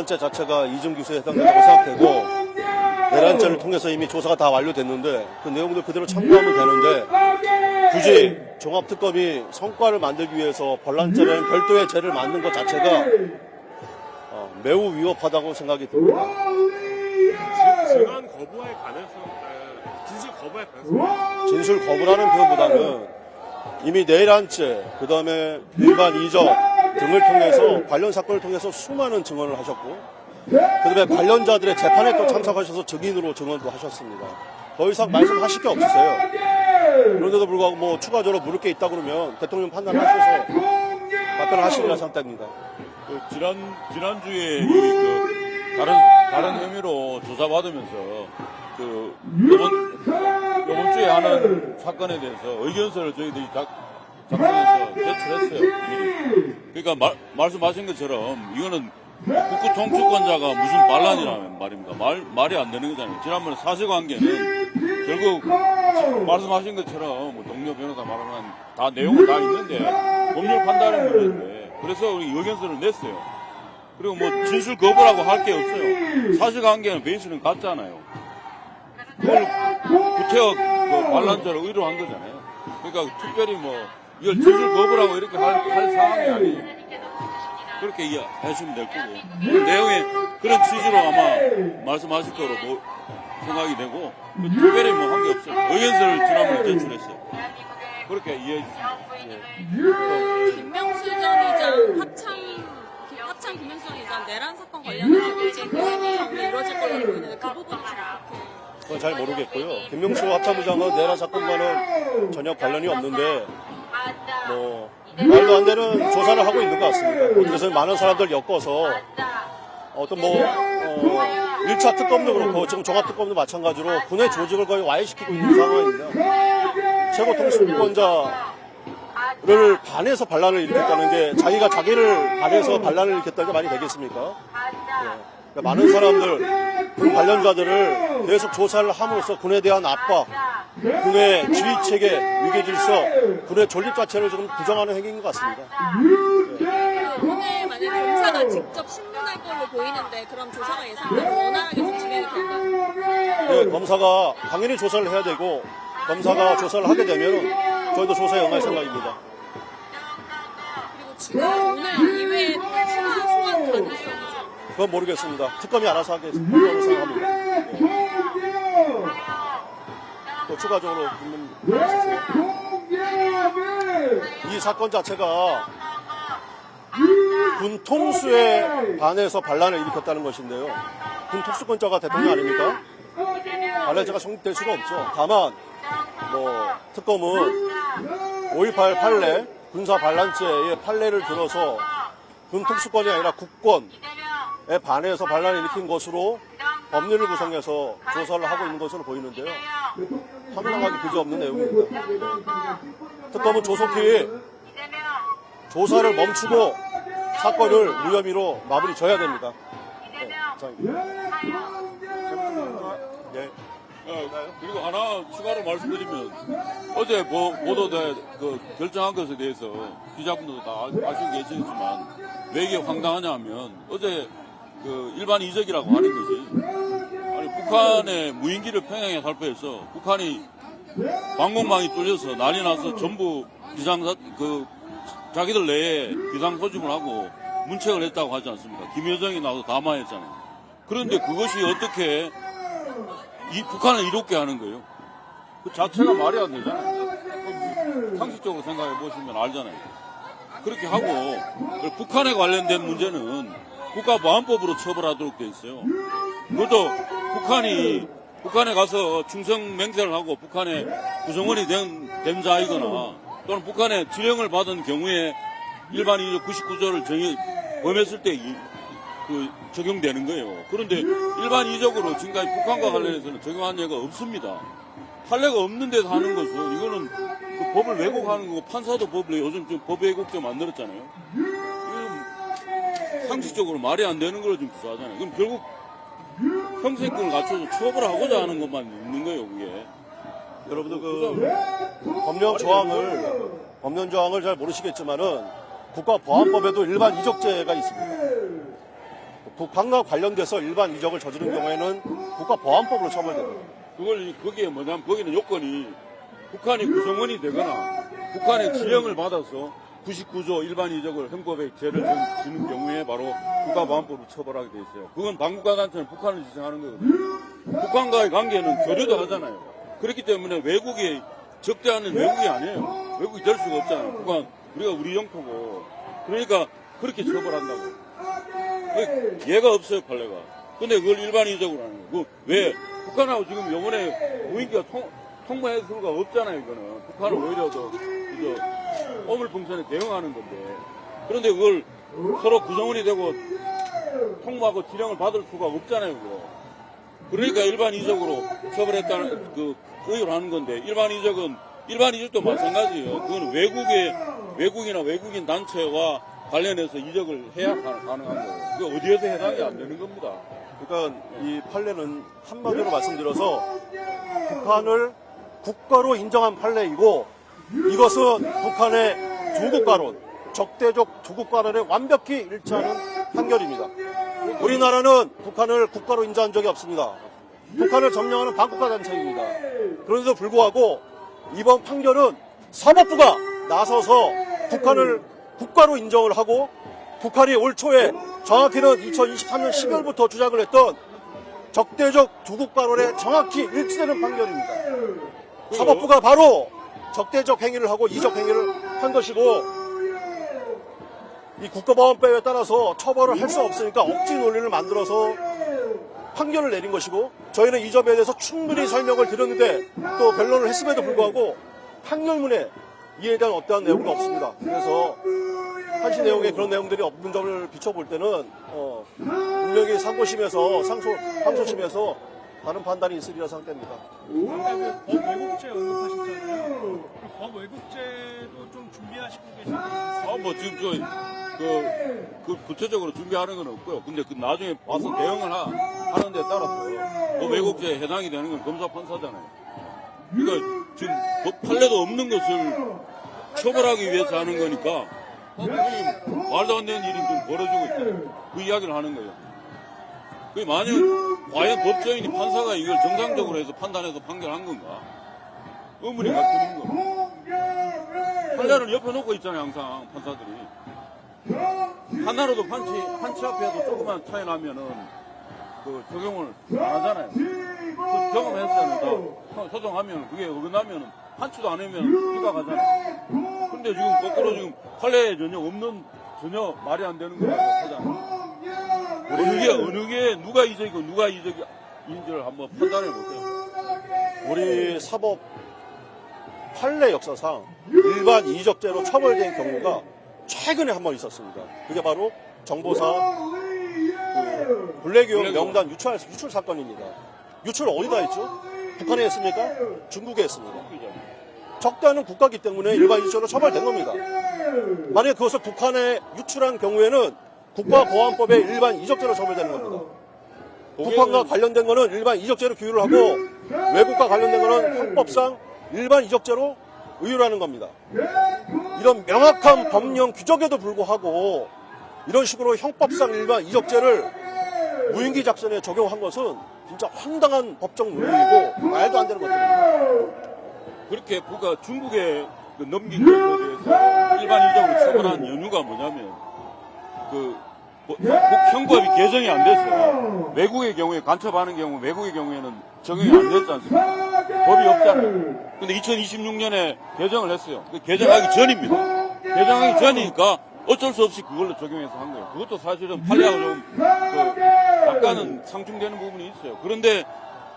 내란죄 자체가 이중기소에 해당된다고 생각되고 내란죄를 통해서 이미 조사가 다 완료됐는데 그 내용들 그대로 참고하면 되는데 굳이 종합특검이 성과를 만들기 위해서 벌란죄라는 별도의 죄를 만든 것 자체가 매우 위협하다고 생각이 듭니다. 증언 거부할 가능성, 진술 거부할 가능성. 진술 거부라는 표현보다는 이미 내란죄, 그 다음에 일반 이적 등을 통해서 관련 사건을 통해서 수많은 증언을 하셨고 그 다음에 관련자들의 재판에 또 참석하셔서 증인으로 증언도 하셨습니다. 더 이상 말씀하실 게 없으세요. 그런데도 불구하고 뭐 추가적으로 물을 게 있다 그러면 대통령 판단하셔서 답변을 하시리라 생각됩니다. 지난주에 다른 혐의로 조사받으면서 이번 주에 하는 사건에 대해서 의견서를 저희들이 작성해서 제출했어요. 그러니까 말씀하신 것처럼 이거는 국구 통수권자가 무슨 반란이라는 말입니까? 말이 안 되는 거잖아요. 지난번에 사실관계는 결국 말씀하신 것처럼 뭐 동료 변호사 말하면 다 내용은 다 있는데 법률 판단의 문제인데 그래서 우리 의견서를 냈어요. 그리고 뭐 진술 거부라고 할 게 없어요. 사실관계는 베이스는 같잖아요. 그걸 구태여 반란죄로 의료한 거잖아요. 그러니까 특별히 뭐 이걸 진술 거부라고 이렇게 할 상황이 아니에요. 그렇게 이해하시면 될 거고 그 내용에 그런 취지로 아마 말씀하실 거로 생각이 되고 특별히 뭐 한 게 없어요. 의견서를 지난번에 제출했어요. 그렇게 이해해 주세요. 김명수 전 의장 합참 김명수 전 의장 내란 사건 관련해서 이제 의원이 정리 이루어질 걸로 보이는데 그 부분은 그건 잘 모르겠고요. 김명수 합참의장은 내란 사건과는 전혀 관련이 없는데 뭐 말도 안 되는 조사를 하고 있는 것 같습니다. 그래서 많은 사람들 엮어서 어떤 1차 특검도 그렇고 지금 종합특검도 마찬가지로 군의 조직을 거의 와해시키고 있는 상황입니다. 최고 통수권자를 반해서 반란을 일으켰다는 게 자기가 자기를 반해서 반란을 일으켰다는 게 말이 되겠습니까? 그러니까 많은 사람들, 군 관련자들을 계속 조사를 함으로써 군에 대한 압박, 군의 지휘체계, 위계질서, 군의 존립 자체를 좀 부정하는 행위인 것 같습니다. 오늘 만약 검사가 직접 신문할 걸로 보이는데 그럼 조사가 예상대로 원활하게 좀 진행이 될까요? 네, 검사가 당연히 조사를 해야 되고 검사가 조사를 하게 되면 저희도 조사에 응할 생각입니다. 그리고 지금 오늘 이외에 추가 소환 가능성이 그건 모르겠습니다. 특검이 알아서 하겠다고 생각합니다. 또 추가적으로 이 사건 자체가 군 통수에 반해서 반란을 일으켰다는 것인데요. 군 특수권자가 대통령 아닙니까? 반란죄가 성립될 수가 없죠. 다만 뭐 특검은 5.18 판례, 군사 반란죄의 판례를 들어서 군 특수권이 아니라 국권에 반해서 반란을 일으킨 것으로 법률을 구성해서 조사를 하고 있는 것으로 보이는데요. 황당하기 그지없는 내용입니다. 특검은 조속히 조사를 멈추고 사건을 무혐의로 마무리 져야 됩니다. 네. 그리고 하나 추가로 말씀드리면 어제 보도된 결정한 것에 대해서 기자분들도 다 아시고 계시겠지만 왜 이게 황당하냐 하면 어제 일반 이적이라고 하는 것이 아니 북한의 무인기를 평양에 살포해서 북한이 방공망이 뚫려서 난리 나서 전부 자기들 내에 비상소집을 하고 문책을 했다고 하지 않습니까? 김여정이 나와서 담화했잖아요. 그런데 그것이 어떻게 이 북한을 이롭게 하는 거예요? 그 자체가 말이 안 되잖아요. 상식적으로 생각해 보시면 알잖아요. 그렇게 하고 북한에 관련된 문제는 국가보안법으로 처벌하도록 돼 있어요. 그것도 북한에 가서 충성 맹세를 하고 북한의 구성원이 된 자이거나 또는 북한의 지령을 받은 경우에 일반 이적 99조를 범했을 때 적용되는 거예요. 그런데 일반 이적으로 지금까지 북한과 관련해서는 적용한 예가 없습니다. 판례가 없는 데서 하는 것은 이거는 법을 왜곡하는 거고 판사도 요즘 좀 법 왜곡죄 만들었잖아요. 이건 상식적으로 말이 안 되는 걸 좀 구사하잖아요. 그럼 결국 형사권을 갖춰서 처벌하고자 하는 것만 있는 거예요, 그게. 여러분들 법령 조항을 잘 모르시겠지만은 국가보안법에도 일반 이적죄가 있습니다. 북한과 관련돼서 일반 이적을 저지른 경우에는 국가보안법으로 처벌됩니다. 거기에 뭐냐면, 거기는 요건이 북한이 구성원이 되거나 북한의 지령을 받아서 99조 일반 이적을 형법에 죄를 지는 경우에 바로 국가보안법으로 처벌하게 돼 있어요. 그건 반국가단체는 북한을 지정하는 거거든요. 북한과의 관계는 교류도 하잖아요. 그렇기 때문에 외국이 적대하는 외국이 아니에요. 외국이 될 수가 없잖아요. 북한, 우리가 우리 영토고. 그러니까 그렇게 처벌한다고. 얘가 없어요, 판례가. 근데 그걸 일반 이적으로 하는 거예요. 왜? 북한하고 지금 이번에 무인기가 통과할 수가 없잖아요, 이거는. 북한은 오히려 더, 어물풍선에 대응하는 건데. 그런데 그걸 서로 구성원이 되고 통과하고 지령을 받을 수가 없잖아요, 그거. 그러니까 일반 이적으로 처벌했다는, 의의를 하는 건데, 일반 이적도 마찬가지예요. 그건 외국이나 외국인 단체와 관련해서 이적을 해야 가능한 거예요. 그 어디에서 해당이 안 되는 겁니다. 그러니까 이 판례는 한마디로 말씀드려서 북한을 국가로 인정한 판례이고 이것은 북한의 두국가론, 적대적 두국가론에 완벽히 일치하는 판결입니다. 우리나라는 북한을 국가로 인정한 적이 없습니다. 북한을 점령하는 반국가 단체입니다. 그런데도 불구하고 이번 판결은 사법부가 나서서 북한을 국가로 인정을 하고 북한이 올 초에 정확히는 2023년 10월부터 주장을 했던 적대적 두국가론에 정확히 일치되는 판결입니다. 사법부가 바로 적대적 행위를 하고 이적 행위를 한 것이고 이 국가보안법에 따라서 처벌을 할 수 없으니까 억지 논리를 만들어서 판결을 내린 것이고 저희는 이 점에 대해서 충분히 설명을 드렸는데 또 변론을 했음에도 불구하고 판결문에 이에 대한 어떠한 내용도 없습니다. 그래서 한시 내용에 그런 내용들이 없는 점을 비춰볼 때는 분명히 상소심에서 다른 판단이 있으리라 생각됩니다. 아까 법 왜곡죄 언급하셨잖아요. 법 왜곡죄도 좀 준비하시고 계신가요? 지금 구체적으로 준비하는 건 없고요. 근데 나중에 와서 대응을 하는 데 따라서 왜곡죄에 해당이 되는 건 검사 판사잖아요. 그러니까 지금 판례도 없는 것을 처벌하기 위해서 하는 거니까 말도 안 되는 일이 좀 벌어지고 있잖아요. 그 이야기를 하는 거예요. 만약 과연 법조인이 판사가 이걸 정상적으로 해서 판단해서 판결한 건가? 의문이 갖는 거. 판례를 옆에 놓고 있잖아요, 항상 판사들이. 하나라도 판치 앞에도 조그만 차이 나면은 적용을 안 하잖아요. 경험했잖아요. 소송하면 그게 어긋나면은 판치도 안 하면 기각하잖아요. 근데 지금 거꾸로 지금 판례에 전혀 말이 안 되는 거예요, 하잖아요. 어느 게 누가 이적이고 누가 이적인지를 한번 판단해 보세요. 우리 사법 판례 역사상 일반 이적죄로 처벌된 경우가 최근에 한 번 있었습니다. 그게 바로 정보사 블랙유형 명단 유출 사건입니다. 유출 어디다 했죠? 북한에 했습니까? 중국에 했습니다. 적대하는 국가이기 때문에 일반 이적죄로 처벌된 겁니다. 만약에 그것을 북한에 유출한 경우에는 국가보안법에 일반 이적죄로 처벌되는 겁니다. 북한과 관련된 거는 일반 이적죄로 규율을 하고 외국과 관련된 거는 형법상 일반 이적죄로 의율 하는 겁니다. 이런 명확한 법령 규정에도 불구하고 이런 식으로 형법상 일반 이적죄를 무인기 작전에 적용한 것은 진짜 황당한 법적 논리이고 말도 안 되는 것들입니다. 그렇게 중국에 넘긴 것에 대해서 일반 이적으로 처벌한 연유가 뭐냐면 형법이 개정이 안 됐어요. 외국의 경우에 간첩하는 경우 외국의 경우에는 적용이 안 됐지 않습니까? 법이 없잖아요. 근데 2026년에 개정을 했어요. 개정하기 전입니다. 개정하기 전이니까 어쩔 수 없이 그걸로 적용해서 한 거예요. 그것도 사실은 판례하고 좀 약간은 상충되는 부분이 있어요. 그런데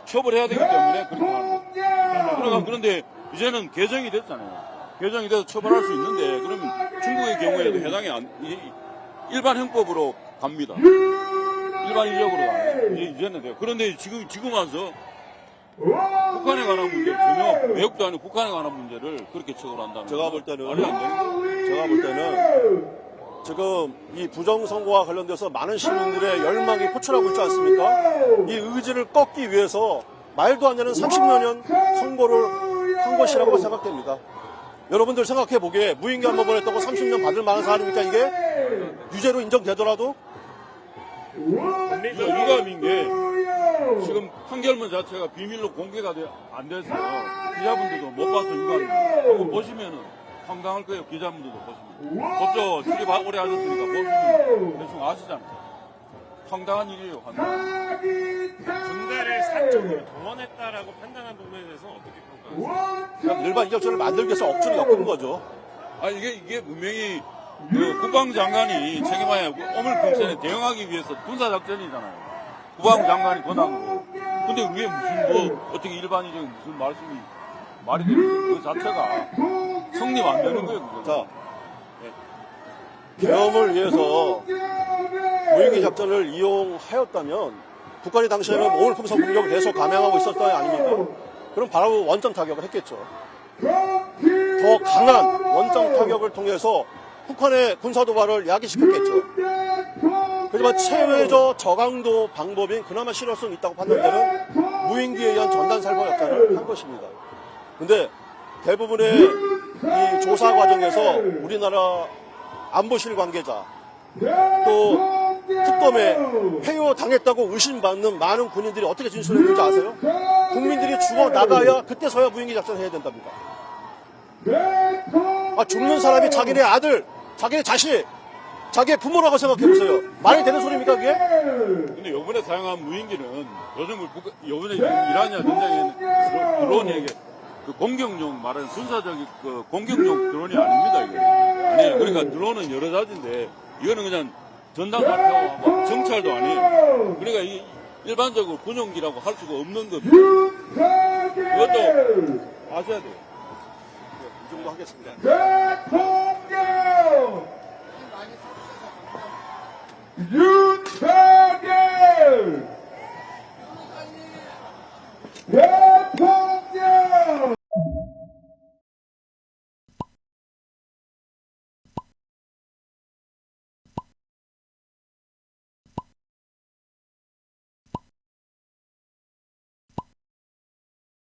처벌해야 되기 때문에 그렇게 하는 거예요. 그런데 이제는 개정이 됐잖아요. 개정이 돼서 처벌할 수 있는데 그러면 중국의 경우에도 해당이 일반 형법으로 갑니다. 일반 이적으로 가요. 이제는 돼요. 그런데 지금 와서 북한에 관한 문제, 전혀 외국도 아니고 북한에 관한 문제를 그렇게 처벌한다는 제가 볼 때는 지금 이 부정선거와 관련돼서 많은 시민들의 열망이 포출하고 있지 않습니까? 이 의지를 꺾기 위해서 말도 안 되는 30년 선고를 한 것이라고 생각됩니다. 여러분들 생각해보기에 무인기 한 번 보냈다고 30년 받을 만한 사안입니까 이게? 유죄로 인정되더라도 유감인 게 지금 판결문 자체가 비밀로 공개가 안 돼서 기자분들도 못 봐서 유감입니다. 이거 보시면은 황당할 거예요. 기자분들도 보시면. 법조 출입 오래 하셨으니까 보시면 대충 아시잖아요. 황당한 일이에요. 황당한. 군대를 사적으로 동원했다라고 판단한 부분에 대해서 어떻게 평가하세요? 그냥 일반 이적전을 만들기 위해서 억지로 엮은 거죠. 아니 이게 분명히 그 국방장관이 책임하에 어물통신에 대응하기 위해서 군사작전이잖아요. 국방장관이 권한으로. 근데 왜 무슨 뭐 어떻게 일반인적인 무슨 말씀이 말이 되는 그 자체가 성립 안 되는 거예요. 그거. 자, 계엄을 위해서 무인기 작전을 이용하였다면 북한이 당시에는 오물풍선 공격을 계속 감행하고 있었던 거 아닙니까? 그럼 바로 원점 타격을 했겠죠. 더 강한 원점 타격을 통해서 북한의 군사 도발을 야기시켰겠죠. 하지만 최외적 저강도 방법인 그나마 실효성이 있다고 판단되는 무인기에 의한 전단 살포 작전을 한 것입니다. 근데 대부분의 이 조사 과정에서 우리나라 안보실 관계자 또 특검에 회유당했다고 의심받는 많은 군인들이 어떻게 진술했는지 아세요? 국민들이 죽어 나가야 그때서야 무인기 작전을 해야 된답니다. 죽는 사람이 자기네 아들, 자기네 자식, 자기의 부모라고 생각해보세요. 말이 되는 소리입니까 그게? 근데 요번에 사용한 무인기는 요번에 이란이나 전쟁에 드론 얘기 그 공격용 말하는 군사적인 그 공격용 드론이 아닙니다 이게. 아니에요. 그러니까 드론은 여러 가지인데 이거는 그냥 전단 살포하고 정찰도 아니에요. 그러니까 이 일반적으로 군용기라고 할 수가 없는 겁니다. 이것도 아셔야 돼요. 이 정도 하겠습니다.